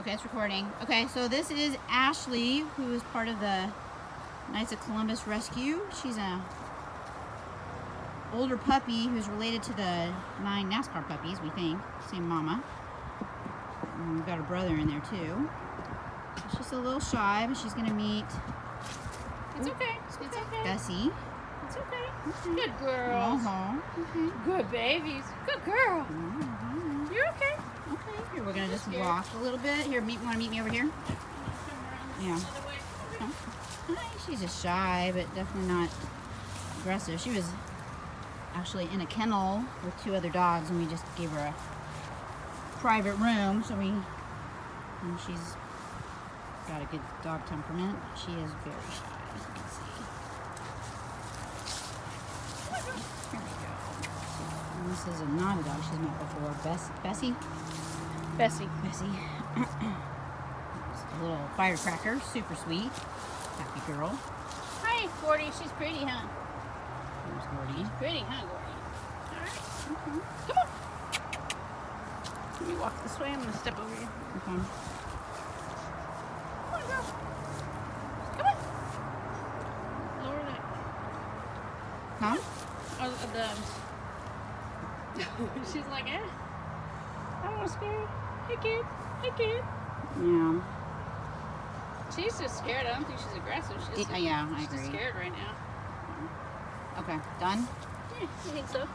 Okay, it's recording. Okay, so this is Ashley, who is part of the Knights of Columbus Rescue. She's a older puppy who's related to the 9 NASCAR puppies, we think. Same mama. And we've got her brother in there too. She's a little shy, but she's gonna meet. It's okay. It's okay. Bessie. It's okay. Good girls. Okay. Good babies. Good girl. You're okay. Okay. Here, we're gonna just walk a little bit. Here, wanna meet me over here? Yeah. Hi, she's just shy, but definitely not aggressive. She was actually in a kennel with 2 other dogs, and we just gave her a private room. So and she's got a good dog temperament. She is very shy, as you can see. Here we go. And this is not a dog she's met before. Bessie. Bessie. Just a little firecracker, super sweet, happy girl. Hi, Gordy. She's pretty, huh? There's Gordy. Pretty, huh, Gordy? All right. Okay. Come on. Let me walk this way. I'm gonna step over here. Okay. Come on, girl. Come on. Lower that. Huh? Oh, she's like, eh. I don't want to scare you. Hey, kid. Hey, kid. Yeah. She's just scared. I don't think she's aggressive. She's Yeah, I she's agree. just scared right now. Okay, done? Yeah, I think so.